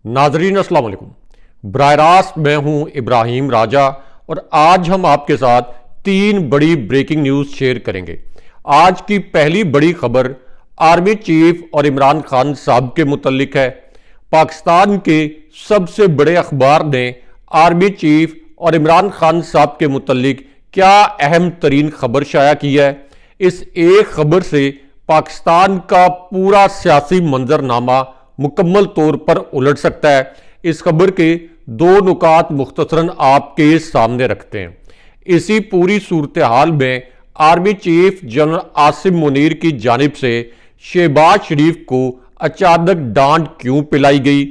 नाजरीन अस्सलाम वालेकुम। बराह रास्त मैं हूं इब्राहिम राजा और आज हम आपके साथ 3 बड़ी ब्रेकिंग न्यूज़ शेयर करेंगे। आज की पहली बड़ी खबर आर्मी चीफ और इमरान खान साहब के मुतल्लिक है। पाकिस्तान के सबसे बड़े अखबार ने आर्मी चीफ और इमरान खान साहब के मुतल्लिक क्या अहम तरीन खबर शाया की है। इस एक खबर से पाकिस्तान का पूरा सियासी मंजरनामा मुकम्मल तौर पर उलट सकता है। इस खबर के 2 नुकात मुख्तसरन आपके सामने रखते हैं। इसी पूरी सूरत हाल में army chief general Asim Munir की जानिब से शहबाज शरीफ को अचानक डांट क्यों पिलाई गई,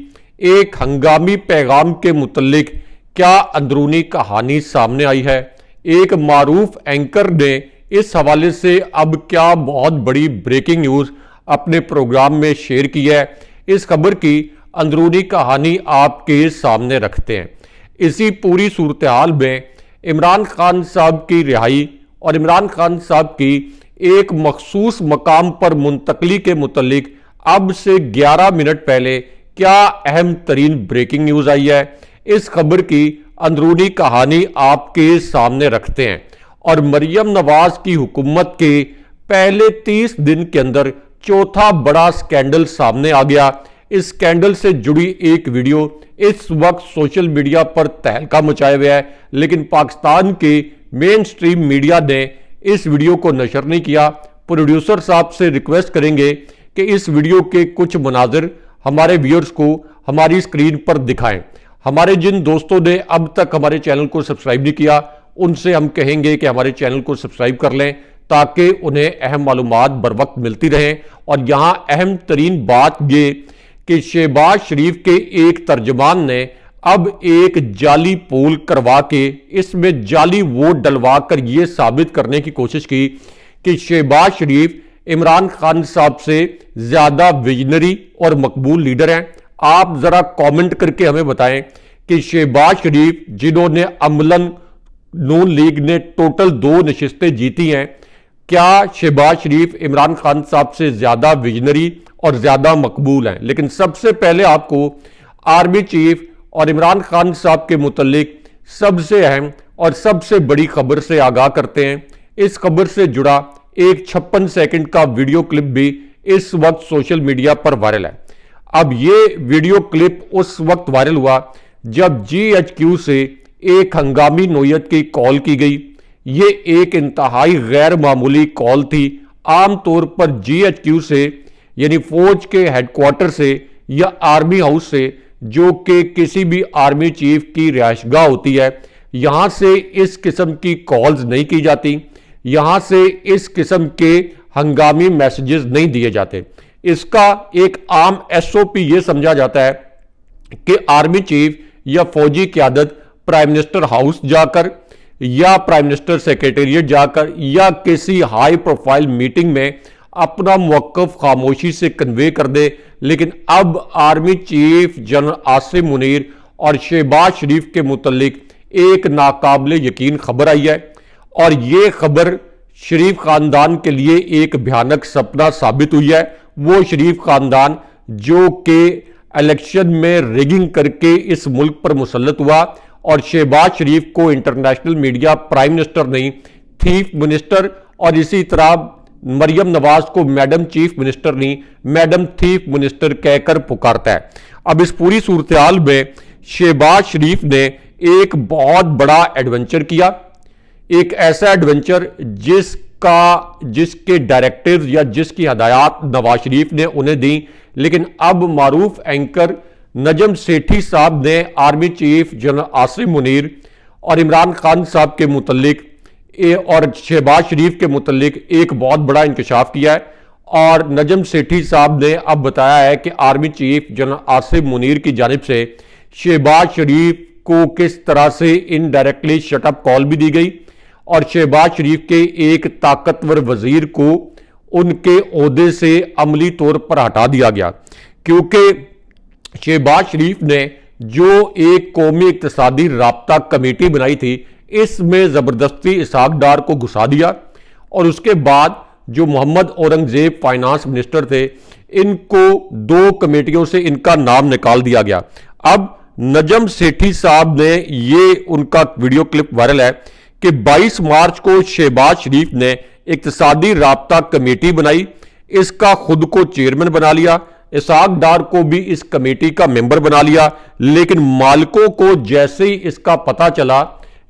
एक हंगामी पैगाम के मुतल्लिक क्या अंदरूनी कहानी सामने आई है। एक मारूफ एंकर ने इस हवाले से अब क्या बहुत बड़ी ब्रेकिंग न्यूज़ अपने प्रोग्राम में शेयर की है। इस खबर की अंदरूनी कहानी आपके सामने रखते हैं। इसी पूरी सूरत हाल में इमरान खान साहब की रिहाई और इमरान खान साहब की एक मखसूस मकाम पर मुंतकली के मुतल्लिक अब से 11 मिनट पहले क्या अहम तरीन ब्रेकिंग न्यूज़ आई है। इस खबर की अंदरूनी कहानी आपके सामने रखते हैं। और मरियम नवाज की हुकूमत के पहले 30 दिन के अंदर चौथा बड़ा स्कैंडल सामने आ गया। इस स्कैंडल से जुड़ी एक वीडियो इस वक्त सोशल मीडिया पर तहलका मचाए हुआ है, लेकिन पाकिस्तान के मेन स्ट्रीम मीडिया ने इस वीडियो को नशर नहीं किया। प्रोड्यूसर साहब से रिक्वेस्ट करेंगे कि इस वीडियो के कुछ मनाजिर हमारे व्यूअर्स को हमारी स्क्रीन पर दिखाएं। हमारे जिन दोस्तों ने अब तक हमारे चैनल को सब्सक्राइब नहीं किया उनसे हम कहेंगे कि हमारे चैनल को सब्सक्राइब कर लें ताकि उन्हें अहम मालूमात बर वक्त मिलती रहें। और यहां अहम तरीन बात यह कि शहबाज शरीफ के एक तर्जमान ने अब एक जाली पोल करवा के इसमें जाली वोट डलवा कर यह साबित करने की कोशिश की कि शहबाज शरीफ इमरान खान साहब से ज्यादा विजनरी और मकबूल लीडर हैं। आप जरा कमेंट करके हमें बताएं कि शहबाज शरीफ जिन्होंने अमलन नून लीग ने टोटल 2 नशिस्तें जीती हैं, क्या शहबाज शरीफ इमरान खान साहब से ज्यादा विजनरी और ज्यादा मकबूल हैं। लेकिन सबसे पहले आपको आर्मी चीफ और इमरान खान साहब के मुतल्लिक सबसे अहम और सबसे बड़ी खबर से आगाह करते हैं। इस खबर से जुड़ा एक 56 सेकंड का वीडियो क्लिप भी इस वक्त सोशल मीडिया पर वायरल है। अब यह वीडियो क्लिप उस वक्त वायरल हुआ जब GHQ से एक हंगामी नोयत की कॉल की गई। ये एक इंतहाई गैर मामूली कॉल थी। आमतौर पर GHQ से यानी फौज के हेडक्वार्टर से या आर्मी हाउस से, जो कि किसी भी आर्मी चीफ की रिहायशगाह होती है, यहां से इस किस्म की कॉल्स नहीं की जाती। यहां से इस किस्म के हंगामी मैसेजेस नहीं दिए जाते। इसका एक आम SOP यह समझा जाता है कि आर्मी चीफ या फौजी क़यादत प्राइम मिनिस्टर हाउस जाकर या प्राइम मिनिस्टर सेक्रेटेरिएट जाकर या किसी हाई प्रोफाइल मीटिंग में अपना मौक़िफ़ खामोशी से कन्वे कर दे। लेकिन अब army chief general Asim Munir और शहबाज शरीफ के मुतल्लिक एक नाकाबिले यकीन खबर आई है और ये खबर शरीफ खानदान के लिए एक भयानक सपना साबित हुई है। वो शरीफ खानदान जो कि इलेक्शन में रिगिंग करके इस मुल्क पर मुसल्लत हुआ और शहबाज शरीफ को इंटरनेशनल मीडिया प्राइम मिनिस्टर नहीं चीफ मिनिस्टर और इसी तरह मरियम नवाज को मैडम चीफ मिनिस्टर नहीं मैडम चीफ मिनिस्टर कहकर पुकारता है। अब इस पूरी सूरत हाल में शहबाज शरीफ ने एक बहुत बड़ा एडवेंचर किया, एक ऐसा एडवेंचर जिसके डायरेक्टिव्स या जिसकी हदायत नवाज शरीफ ने उन्हें दी। लेकिन अब मारूफ एंकर नजम सेठी साहब ने army chief general Asim Munir और इमरान खान साहब के मुतल्लिक और शहबाज शरीफ के मुतल्लिक एक बहुत बड़ा इंकशाफ किया है। और नजम सेठी साहब ने अब बताया है कि army chief general Asim Munir की जानिब से शहबाज शरीफ को किस तरह से इनडायरेक्टली शटअप कॉल भी दी गई और शहबाज शरीफ के एक ताकतवर वजीर को उनके ओहदे से अमली तौर पर हटा दिया गया, क्योंकि शहबाज शरीफ ने जो एक कौमी इक्तिसादी राब्ता कमेटी बनाई थी इसमें जबरदस्ती इसहाक डार को घुसा दिया और उसके बाद जो मोहम्मद औरंगजेब फाइनेंस मिनिस्टर थे, इनको 2 कमेटियों से इनका नाम निकाल दिया गया। अब नजम सेठी साहब ने, ये उनका वीडियो क्लिप वायरल है कि 22 मार्च को शहबाज शरीफ ने इक्तिसादी राब्ता कमेटी बनाई, इसका खुद को चेयरमैन बना लिया, इसहाक डार को भी इस कमेटी का मेंबर बना लिया। लेकिन मालिकों को जैसे ही इसका पता चला,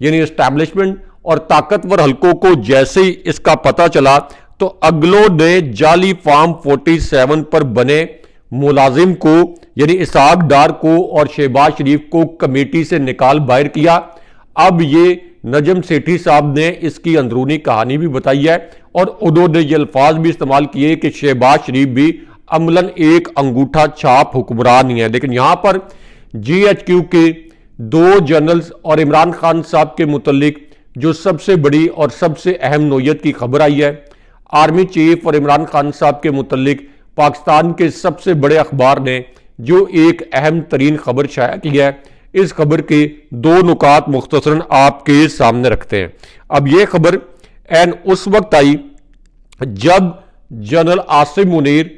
यानी एस्टैब्लिशमेंट और ताकतवर हलकों को जैसे ही इसका पता चला, तो अगलों ने जाली फार्म 47 पर बने मुलाजिम को, यानी इसहाक डार को और शहबाज शरीफ को कमेटी से निकाल बाहर किया। अब ये नजम सेठी साहब ने इसकी अंदरूनी कहानी भी बताई है और उन्होंने ये अल्फाज भी इस्तेमाल किए कि शहबाज शरीफ भी अमलन एक अंगूठा छाप हुक्मरान ही है। लेकिन यहां पर GHQ के 2 जनरल्स और इमरान खान साहब के मुतल्लिक जो सबसे बड़ी और सबसे अहम नोयत की खबर आई है, आर्मी चीफ और इमरान खान साहब के मुतल्लिक पाकिस्तान के सबसे बड़े अखबार ने जो एक अहम तरीन खबर शाया की है, इस खबर के 2 नुकात मुख्तसरन आपके सामने रखते हैं। अब यह खबर एन उस वक्त आई जब जनरल आसिम मुनीर,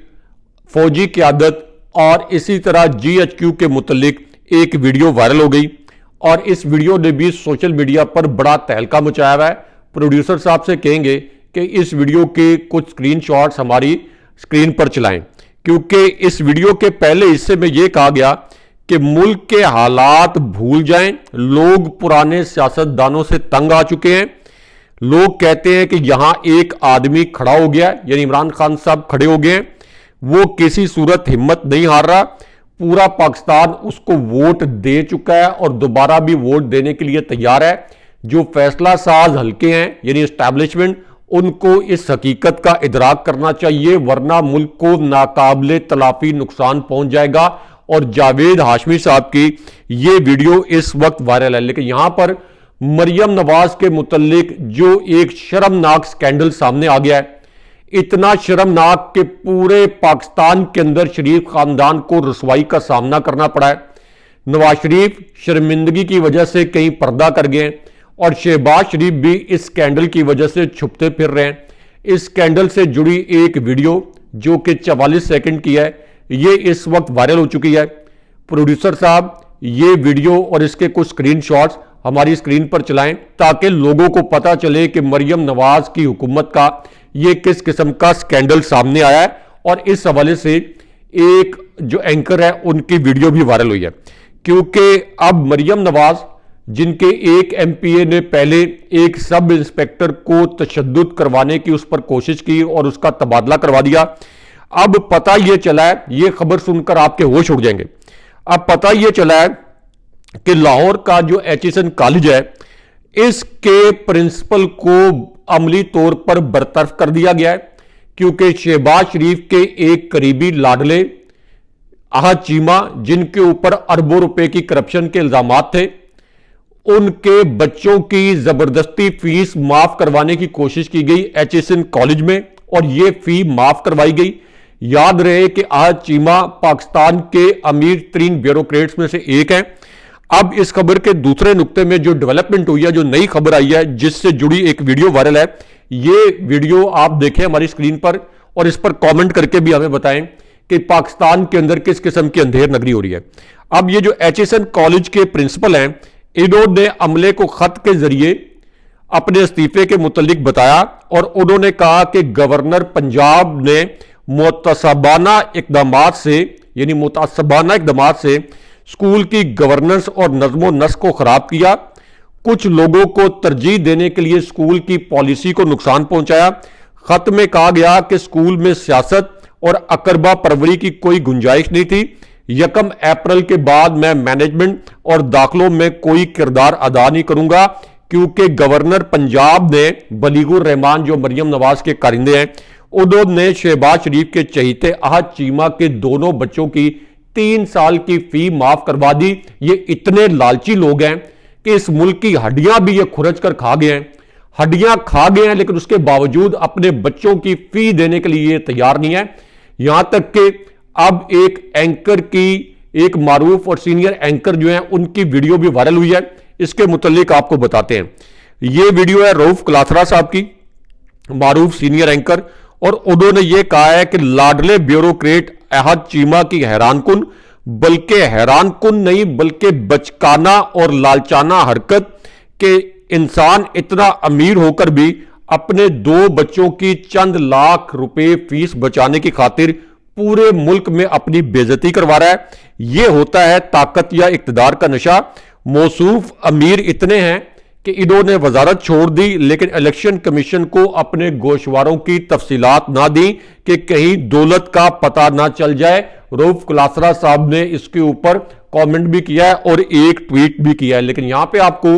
फौजी क़यादत और इसी तरह GHQ के मुतल्लिक एक वीडियो वायरल हो गई और इस वीडियो ने भी सोशल मीडिया पर बड़ा तहलका मचाया हुआ है। प्रोड्यूसर साहब से कहेंगे कि इस वीडियो के कुछ स्क्रीनशॉट्स हमारी स्क्रीन पर चलाएं, क्योंकि इस वीडियो के पहले हिस्से में यह कहा गया कि मुल्क के हालात भूल जाएं, लोग पुराने सियासतदानों से तंग आ चुके हैं। लोग कहते हैं कि यहां एक आदमी खड़ा हो गया, यानी इमरान खान साहब खड़े हो गए हैं, वो किसी सूरत हिम्मत नहीं हार रहा, पूरा पाकिस्तान उसको वोट दे चुका है और दोबारा भी वोट देने के लिए तैयार है। जो फैसला साज हल्के हैं, यानी एस्टैब्लिशमेंट, उनको इस हकीकत का इदराक करना चाहिए, वरना मुल्क को नाकाबिले तलाफी नुकसान पहुंच जाएगा। और जावेद हाशमी साहब की ये वीडियो इस वक्त वायरल है। लेकिन यहां पर मरियम नवाज के मुतल्लिक जो एक शर्मनाक स्कैंडल सामने आ गया है, इतना शर्मनाक कि पूरे पाकिस्तान के अंदर शरीफ खानदान को रसवाई का सामना करना पड़ा है। नवाज शरीफ शर्मिंदगी की वजह से कहीं पर्दा कर गए हैं और शहबाज शरीफ भी इस स्कैंडल की वजह से छुपते फिर रहे हैं। इस स्कैंडल से जुड़ी एक वीडियो जो कि 44 सेकंड की है, ये इस वक्त वायरल हो चुकी है। प्रोड्यूसर साहब ये वीडियो और इसके कुछ स्क्रीनशॉट्स हमारी स्क्रीन पर चलाएं ताकि लोगों को पता चले कि मरियम नवाज की हुकूमत का ये किस किस्म का स्कैंडल सामने आया है। और इस हवाले से एक जो एंकर है उनकी वीडियो भी वायरल हुई है, क्योंकि अब मरियम नवाज, जिनके एक MPA ने पहले एक सब इंस्पेक्टर को तशद्दुद करवाने की उस पर कोशिश की और उसका तबादला करवा दिया, अब पता यह चला है, यह खबर सुनकर आपके होश उड़ जाएंगे, अब पता यह चला है कि लाहौर का जो एचिसन कॉलेज है, इसके प्रिंसिपल को अमली तौर पर बरतरफ कर दिया गया है, क्योंकि शहबाज शरीफ के एक करीबी लाडले आहद चीमा, जिनके ऊपर अरबों रुपए की करप्शन के इल्जामात थे, उनके बच्चों की जबरदस्ती फीस माफ करवाने की कोशिश की गई एचिसन कॉलेज में और यह फी माफ करवाई गई। याद रहे कि आहद चीमा पाकिस्तान के अमीर तरीन ब्यूरोक्रेट्स में से एक हैं। अब इस खबर के दूसरे नुक्ते में जो डेवलपमेंट हुई है, जो नई खबर आई है, जिससे जुड़ी एक वीडियो वायरल है, ये वीडियो आप देखें हमारी स्क्रीन पर और इस पर कमेंट करके भी हमें बताएं कि पाकिस्तान के अंदर किस किस्म की अंधेर नगरी हो रही है। अब ये जो एचिसन कॉलेज के प्रिंसिपल हैं, इन्होंने अमले को खत के जरिए अपने इस्तीफे के मुतल्लिक बताया और उन्होंने कहा कि गवर्नर पंजाब ने मुतअस्सबाना इक़दामात से, यानी मुतअस्सबाना इक़दामात से स्कूल की गवर्नेंस और नज़्मो नस्क को खराब किया, कुछ लोगों को तरजीह देने के लिए स्कूल की पॉलिसी को नुकसान पहुंचाया। खत में कहा गया कि स्कूल में सियासत और अकरबा परवरी की कोई गुंजाइश नहीं थी। 1 अप्रैल के बाद मैं मैनेजमेंट और दाखिलों में कोई किरदार अदा नहीं करूंगा, क्योंकि गवर्नर पंजाब ने बलीगुर रहमान, जो मरियम नवाज के कारिंदे हैं, उन्होंने शहबाज शरीफ के चहीते आहद चीमा के दोनों बच्चों की 3 साल की फी माफ करवा दी। ये इतने लालची लोग हैं कि इस मुल्क की हड्डियां भी ये खुरच कर खा गए हैं, हड्डियां खा गए हैं, लेकिन उसके बावजूद अपने बच्चों की फी देने के लिए ये तैयार नहीं है। यहां तक कि अब एक एंकर की, एक मारूफ और सीनियर एंकर जो है, उनकी वीडियो भी वायरल हुई है। इसके मुतालिक आपको बताते हैं। ये वीडियो है रऊफ क्लाथरा साहब की, मारूफ सीनियर एंकर, और उन्होंने ये कहा है कि लाडले ब्यूरोक्रेट अहद चीमा की हैरानकुन, बल्कि हैरानकुन नहीं बल्कि बचकाना और लालचाना हरकत के इंसान इतना अमीर होकर भी अपने 2 बच्चों की चंद लाख रुपए फीस बचाने की खातिर पूरे मुल्क में अपनी बेइज्जती करवा रहा है। यह होता है ताकत या इक्तदार का नशा। मौसूफ अमीर इतने हैं कि इन्होंने वजारत छोड़ दी लेकिन इलेक्शन कमीशन को अपने गोशवारों की तफसीलात ना दी कि कहीं दौलत का पता ना चल जाए। रऊफ कुलासरा साहब ने इसके ऊपर कमेंट भी किया है और एक ट्वीट भी किया है। लेकिन यहां पे आपको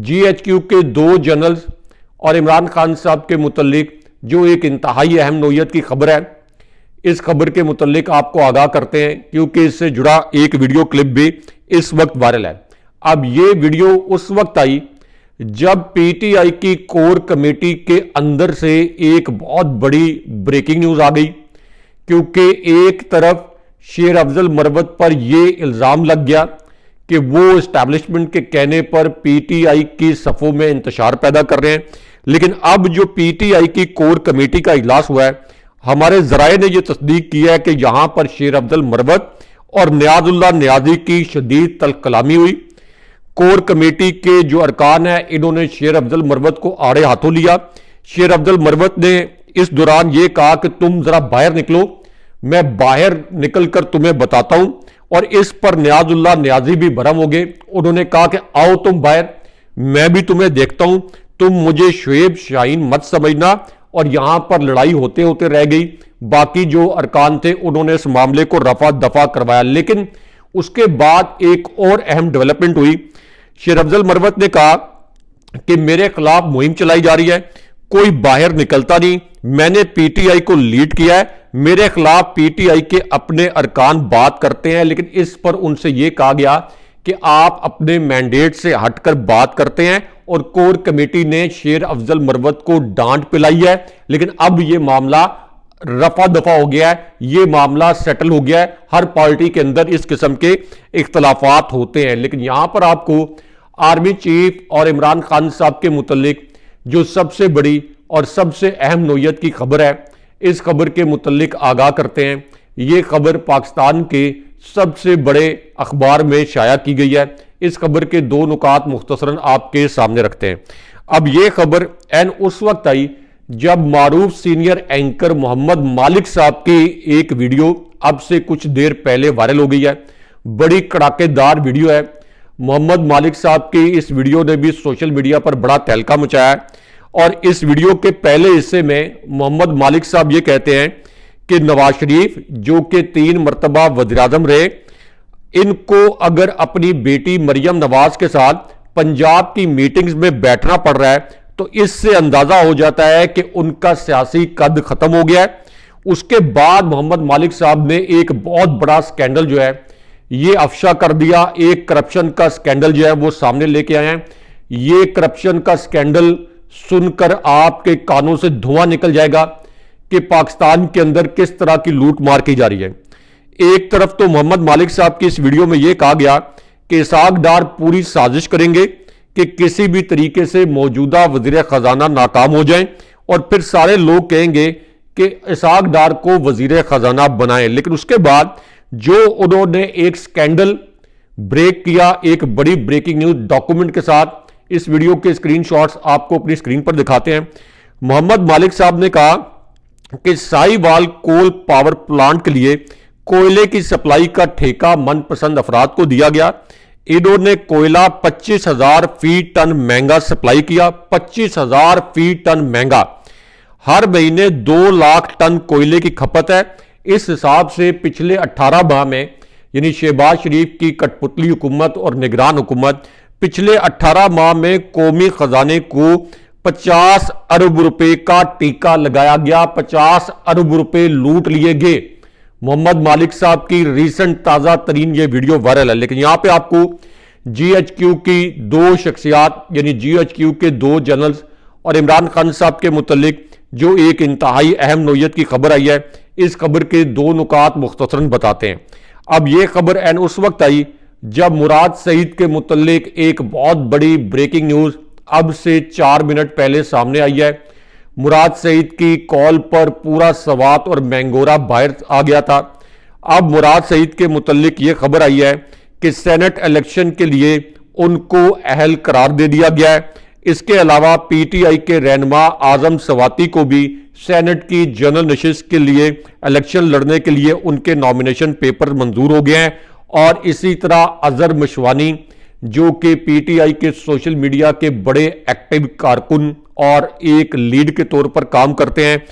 GHQ के 2 जनरल्स और इमरान खान साहब के मुतल्लिक जो एक इंतहाई अहम नौयत की खबर है, इस खबर के मुतल्लिक आपको आगाह करते हैं क्योंकि इससे जुड़ा एक वीडियो क्लिप भी इस वक्त वायरल है। अब यह वीडियो उस वक्त आई जब PTI की कोर कमेटी के अंदर से एक बहुत बड़ी ब्रेकिंग न्यूज आ गई, क्योंकि एक तरफ शेर अफजल मरवत पर यह इल्जाम लग गया कि वो एस्टैब्लिशमेंट के कहने पर PTI की सफ़ों में इंतशार पैदा कर रहे हैं। लेकिन अब जो PTI की कोर कमेटी का इजलास हुआ है, हमारे जराए ने यह तस्दीक किया है कि यहां पर शेर अफजल मरवत और नियाजुल्लाह नियाजी की शदीद तल्ख कलामी हुई। कोर कमेटी के जो अरकान है इन्होंने शेर अफजल मरवत को आड़े हाथों लिया। शेर अफजल मरवत ने इस दौरान यह कहा कि तुम जरा बाहर निकलो, मैं बाहर निकलकर तुम्हें बताता हूं। और इस पर नियाजुल्लाह नियाजी भी भरम हो गए। उन्होंने कहा कि आओ तुम बाहर, मैं भी तुम्हें देखता हूं, तुम मुझे शुएब शाहीन मत समझना। और यहां पर लड़ाई होते होते रह गई। बाकी जो अरकान थे उन्होंने इस मामले को रफा दफा करवाया। लेकिन उसके बाद एक और अहम डेवलपमेंट हुई। शेर अफजल मरवत ने कहा कि मेरे खिलाफ मुहिम चलाई जा रही है, कोई बाहर निकलता नहीं, मैंने PTI को लीड किया है, मेरे खिलाफ PTI के अपने अरकान बात करते हैं। लेकिन इस पर उनसे यह कहा गया कि आप अपने मैंडेट से हटकर बात करते हैं और कोर कमेटी ने शेर अफजल मरवत को डांट पिलाई है। लेकिन अब यह मामला रफा दफा हो गया है, यह मामला सेटल हो गया है। हर पार्टी के अंदर इस किस्म के इख्तलाफात होते हैं। लेकिन यहां पर आपको आर्मी चीफ और इमरान खान साहब के मुतल्लिक जो सबसे बड़ी और सबसे अहम नौयत की खबर है, इस खबर के मुतल्लिक आगाह करते हैं। यह खबर पाकिस्तान के सबसे बड़े अखबार में शाया की गई है। इस खबर के 2 नुकात मुख्तसरन आपके सामने रखते हैं। अब यह खबर एन उस वक्त आई जब मारूफ सीनियर एंकर मोहम्मद मालिक साहब की एक वीडियो अब से कुछ देर पहले वायरल हो गई है। बड़ी कड़ाकेदार वीडियो है। मोहम्मद मालिक साहब की इस वीडियो ने भी सोशल मीडिया पर बड़ा तहलका मचाया है। और इस वीडियो के पहले हिस्से में मोहम्मद मालिक साहब ये कहते हैं कि नवाज शरीफ जो कि 3 मरतबा वज़ीर-ए-आज़म रहे, इनको अगर अपनी बेटी मरियम नवाज के साथ पंजाब की मीटिंग्स में बैठना पड़ रहा है तो इससे अंदाजा हो जाता है कि उनका सियासी कद खत्म हो गया है। उसके बाद मोहम्मद मालिक साहब ने एक बहुत बड़ा स्कैंडल जो है ये अफशा कर दिया। एक करप्शन का स्कैंडल जो है वो सामने लेके आए हैं। ये करप्शन का स्कैंडल सुनकर आपके कानों से धुआं निकल जाएगा कि पाकिस्तान के अंदर किस तरह की लूट मार की जा रही है। एक तरफ तो मोहम्मद मालिक साहब की इस वीडियो में यह कहा गया कि इसहाक डार पूरी साजिश करेंगे कि किसी भी तरीके से मौजूदा वजीर खजाना नाकाम हो जाएं और फिर सारे लोग कहेंगे कि इसहाक डार को वजीर खजाना बनाएं। लेकिन उसके बाद जो उन्होंने एक स्कैंडल ब्रेक किया, एक बड़ी ब्रेकिंग न्यूज डॉक्यूमेंट के साथ, इस वीडियो के स्क्रीनशॉट्स आपको अपनी स्क्रीन पर दिखाते हैं। मोहम्मद मालिक साहब ने कहा कि साहिवाल कोल पावर प्लांट के लिए कोयले की सप्लाई का ठेका मनपसंद अफराद को दिया गया। इन्होंने कोयला 25,000 फी टन महंगा सप्लाई किया। 25,000 फी टन महंगा। हर महीने 2 लाख टन कोयले की खपत है। इस हिसाब से पिछले 18 माह में यानी शहबाज शरीफ की कठपुतली हुकूमत और निगरान हुकूमत पिछले 18 माह में कौमी खजाने को 50 अरब रुपए का टीका लगाया गया। 50 अरब रुपए लूट लिए गए। मोहम्मद मालिक साहब की रीसेंट ताजा तरीन ये वीडियो वायरल है। लेकिन यहां पे आपको GHQ की 2 शख्सियात यानी GHQ के 2 जनरल्स और इमरान खान साहब के मुतल्लिक जो एक इंतहाई अहम नौयत की खबर आई है, इस खबर के 2 नुकात मुख्तसरन बताते हैं। अब यह खबर एन उस वक्त आई जब मुराद सईद के मुतल्लिक एक बहुत बड़ी ब्रेकिंग न्यूज अब से 4 मिनट पहले सामने आई है। मुराद सईद की कॉल पर पूरा सवात और मैंगोरा बाहर आ गया था। अब मुराद सईद के मुतल्लिक ये खबर आई है कि सेनेट इलेक्शन के लिए उनको अहल करार दे दिया गया है। इसके अलावा पीटीआई के रहनुमा आजम सवाती को भी सेनेट की जनरल नशिस्त के लिए इलेक्शन लड़ने के लिए उनके नॉमिनेशन पेपर मंजूर हो गए हैं। और इसी तरह अजहर मशवानी जो कि पीटीआई के सोशल मीडिया के बड़े एक्टिव कारकुन और एक लीड के तौर पर काम करते हैं,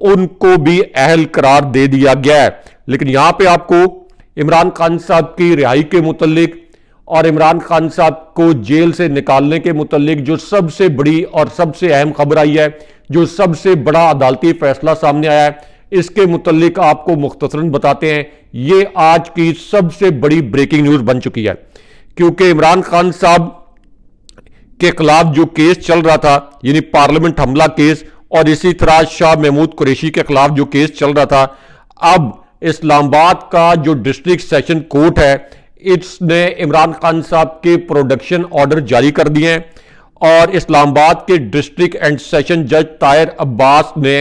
उनको भी अहल करार दे दिया गया है। लेकिन यहां पे आपको इमरान खान साहब की रिहाई के मुतल्लिक और इमरान खान साहब को जेल से निकालने के मुतल्लिक जो सबसे बड़ी और सबसे अहम खबर आई है, जो सबसे बड़ा अदालती फैसला सामने आया है, इसके मुतल्लिक आपको मुख्तसरन बताते हैं। ये आज की सबसे बड़ी ब्रेकिंग न्यूज बन चुकी है, क्योंकि इमरान खान साहब के खिलाफ जो केस चल रहा था, यानी पार्लियामेंट हमला केस, और इसी तरह शाह महमूद कुरैशी के खिलाफ जो केस चल रहा था, अब इस्लामाबाद का जो डिस्ट्रिक्ट सेशन कोर्ट है, इसने इमरान खान साहब के प्रोडक्शन ऑर्डर जारी कर दिए हैं। और इस्लामाबाद के डिस्ट्रिक्ट एंड सेशन जज ताहिर अब्बास ने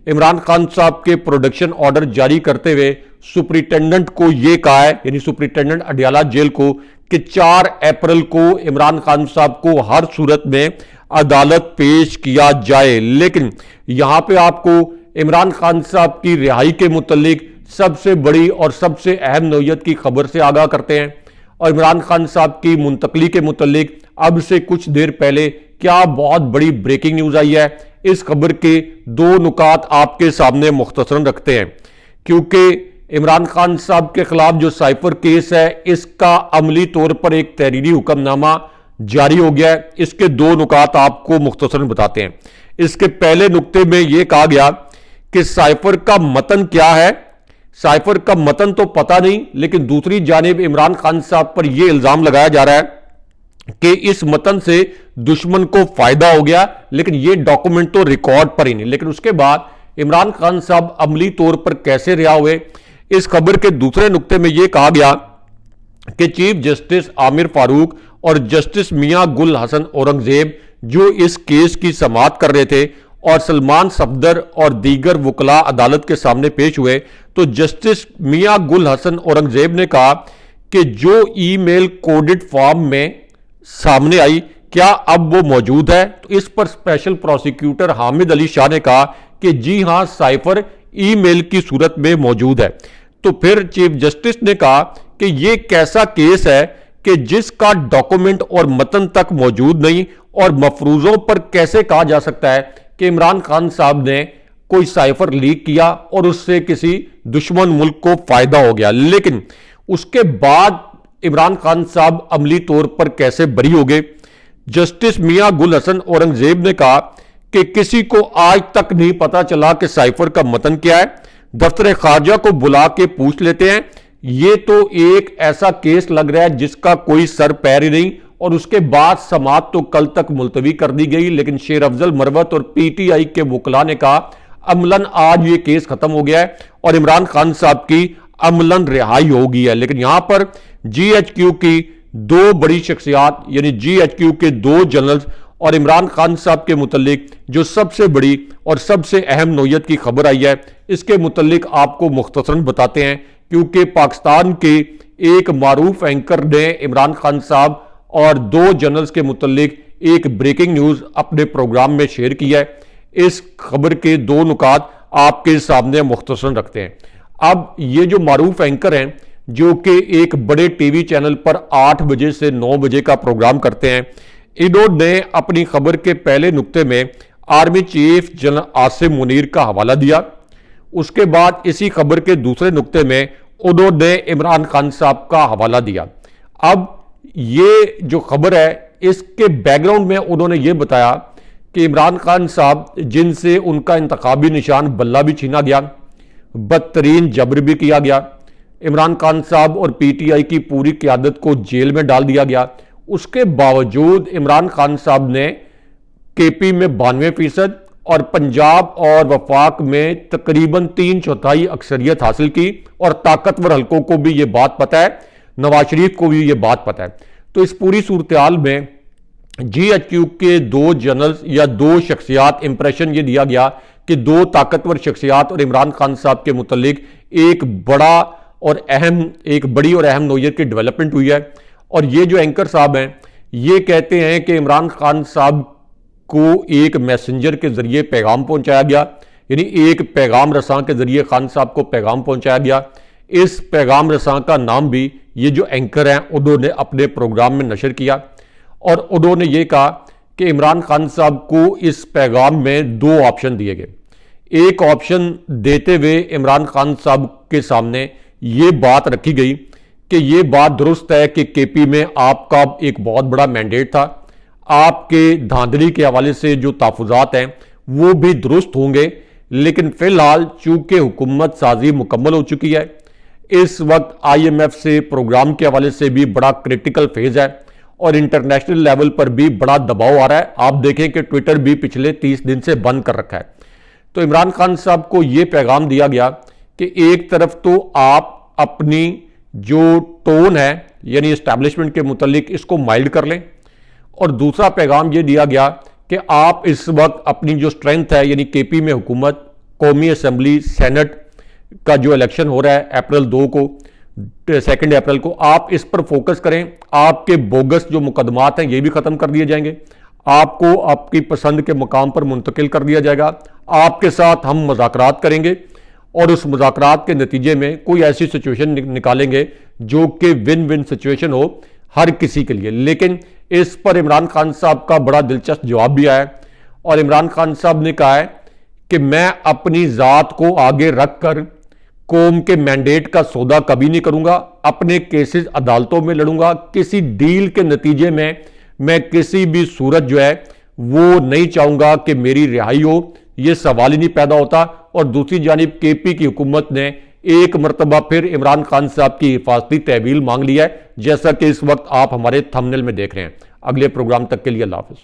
इमरान खान साहब के प्रोडक्शन ऑर्डर जारी करते हुए सुपरिटेंडेंट को यह कहा है, यानी सुपरिटेंडेंट अडियाला जेल को, कि 4 अप्रैल को इमरान खान साहब को हर सूरत में अदालत पेश किया जाए। लेकिन यहां पे आपको इमरान खान साहब की रिहाई के मुतल्लिक सबसे बड़ी और सबसे अहम नौयत की खबर से आगाह करते हैं। और इमरान खान साहब की मुंतकली के मुतल्लिक अब से कुछ देर पहले क्या बहुत बड़ी ब्रेकिंग न्यूज आई है, इस खबर के 2 नुकात आपके सामने मुख्तसरन रखते हैं। क्योंकि इमरान खान साहब के खिलाफ जो साइफर केस है, इसका अमली तौर पर एक तहरीरी हुक्मनामा जारी हो गया है। इसके 2 नुकात आपको मुख्तसरन बताते हैं। इसके पहले नुक्ते में यह कहा गया कि साइफर का मतन क्या है। साइफर का मतन तो पता नहीं, लेकिन दूसरी जानिब इमरान खान साहब पर यह इल्जाम लगाया जा रहा है कि इस मतन से दुश्मन को फायदा हो गया, लेकिन यह डॉक्यूमेंट तो रिकॉर्ड पर ही नहीं। लेकिन उसके बाद इमरान खान साहब अमली तौर पर कैसे रिहा हुए, इस खबर के दूसरे नुक्ते में यह कहा गया कि चीफ जस्टिस आमिर फारूक और जस्टिस मियां गुल हसन औरंगजेब जो इस केस की समाअत कर रहे थे और सलमान सफदर और दीगर वकला अदालत के सामने पेश हुए, तो जस्टिस मियां गुल हसन औरंगजेब ने कहा कि जो ईमेल कोडेड फॉर्म में सामने आई, क्या अब वो मौजूद है। तो इस पर स्पेशल प्रोसिक्यूटर हामिद अली शाह ने कहा कि जी हां, साइफर ईमेल की सूरत में मौजूद है। तो फिर चीफ जस्टिस ने कहा कि यह कैसा केस है कि जिसका डॉक्यूमेंट और मतन तक मौजूद नहीं, और मफरूजों पर कैसे कहा जा सकता है कि इमरान खान साहब ने कोई साइफर लीक किया और उससे किसी दुश्मन मुल्क को फायदा हो गया। लेकिन उसके बाद इमरान खान साहब अमली तौर पर कैसे बरी हो गए। जस्टिस मियां गुल हसन औरंगजेब ने कहा कि किसी को आज तक नहीं पता चला कि साइफर का मतन क्या है। दफ्तर खारजा को बुला के पूछ लेते हैं। यह तो एक ऐसा केस लग रहा है जिसका कोई सर पैर ही नहीं। और उसके बाद समाअत तो कल तक मुलतवी कर दी गई, लेकिन शेर अफजल मरवत और पीटीआई के वकला ने कहा अमलन आज ये केस खत्म हो गया है और इमरान खान साहब की अमलन रिहाई हो गई है। लेकिन यहां पर जीएचक्यू की 2 बड़ी शख्सियात, यानी जीएचक्यू के 2 जनरल्स और इमरान खान साहब के मुतल्लिक जो सबसे बड़ी और सबसे अहम नौयत की खबर आई है, इसके मुतल्लिक आपको मुख्तसरन बताते हैं। क्योंकि पाकिस्तान के एक मारूफ एंकर ने इमरान खान साहब और 2 जनरल्स के मुतल्लिक एक ब्रेकिंग न्यूज अपने प्रोग्राम में शेयर किया है। इस खबर के 2 नुकात आपके सामने मुख्तसरन रखते हैं। अब ये जो मारूफ एंकर हैं, जो कि एक बड़े टीवी चैनल पर 8 बजे से 9 बजे का प्रोग्राम करते हैं, इन्होंने अपनी खबर के पहले नुक्ते में army chief general Asim Munir का हवाला दिया। उसके बाद इसी खबर के दूसरे नुक्ते में उन्होंने इमरान खान साहब का हवाला दिया। अब ये जो खबर है, इसके बैकग्राउंड में उन्होंने ये बताया कि इमरान खान साहब जिनसे उनका इंतखाबी निशान बल्ला भी छीना गया, बदतरीन जबर भी किया गया, इमरान खान साहब और पीटीआई की पूरी क़यादत को जेल में डाल दिया गया, उसके बावजूद इमरान खान साहब ने केपी में 92% और पंजाब और वफाक में तकरीबन 3/4 अक्सरियत हासिल की। और ताकतवर हल्कों को भी ये बात पता है, नवाज शरीफ को भी ये बात पता है। तो इस पूरी सूरत हाल में GHQ के दो जनरल्स या दो शख्सियात, इंप्रेशन ये दिया गया कि दो ताकतवर शख्सियात और इमरान खान साहब के मुतल्लिक एक बड़ी और अहम नोयत की डेवलपमेंट हुई है। और ये जो एंकर साहब हैं ये कहते हैं कि इमरान खान साहब को एक मैसेंजर के जरिए पैगाम पहुंचाया गया, यानी एक पैगाम रसां के जरिए खान साहब को पैगाम पहुंचाया गया। इस पैगाम रसां का नाम भी ये जो एंकर हैं उन्होंने अपने प्रोग्राम में नशर किया और उन्होंने ये कहा कि इमरान खान साहब को इस पैगाम में दो ऑप्शन दिए गए। एक ऑप्शन देते हुए इमरान खान साहब के सामने ये बात रखी गई कि ये बात दुरुस्त है कि केपी में आपका एक बहुत बड़ा मैंडेट था, आपके धांधली के हवाले से जो तहफ़्फ़ुज़ात हैं वो भी दुरुस्त होंगे, लेकिन फिलहाल चूंकि हुकूमत साजी मुकम्मल हो चुकी है, इस वक्त IMF से प्रोग्राम के हवाले से भी बड़ा क्रिटिकल फेज है और इंटरनेशनल लेवल पर भी बड़ा दबाव आ रहा है। आप देखें कि ट्विटर भी पिछले 30 दिन से बंद कर रखा है। तो इमरान खान साहब को यह पैगाम दिया गया कि एक तरफ तो आप अपनी जो टोन है यानी एस्टैब्लिशमेंट के मुतालिक इसको माइल्ड कर लें, और दूसरा पैगाम यह दिया गया कि आप इस वक्त अपनी जो स्ट्रेंथ है यानी केपी में हुकूमत, कौमी असम्बली, सेनेट का जो इलेक्शन हो रहा है अप्रैल 2 को, 2 अप्रैल को, आप इस पर फोकस करें। आपके बोगस जो मुकदमात हैं ये भी खत्म कर दिए जाएंगे, आपको आपकी पसंद के मुकाम पर मुंतकिल कर दिया जाएगा, आपके साथ हम मुज़ाकरात करेंगे और उस मुज़ाकरात के नतीजे में कोई ऐसी सिचुएशन निकालेंगे जो कि विन विन सिचुएशन हो हर किसी के लिए। लेकिन इस पर इमरान खान साहब का बड़ा दिलचस्प जवाब भी आया और इमरान खान साहब ने कहा है कि मैं अपनी ज़ात को आगे रखकर कौम के मैंडेट का सौदा कभी नहीं करूंगा, अपने केसेस अदालतों में लड़ूंगा, किसी डील के नतीजे में मैं किसी भी सूरत जो है वो नहीं चाहूंगा कि मेरी रिहाई हो, ये सवाल ही नहीं पैदा होता। और दूसरी जानिब केपी की हुकूमत ने एक मरतबा फिर इमरान खान साहब की हिफाजती तहवील मांग लिया है, जैसा कि इस वक्त आप हमारे थंबनेल में देख रहे हैं। अगले प्रोग्राम तक के लिए अल्लाह हाफ़िज़।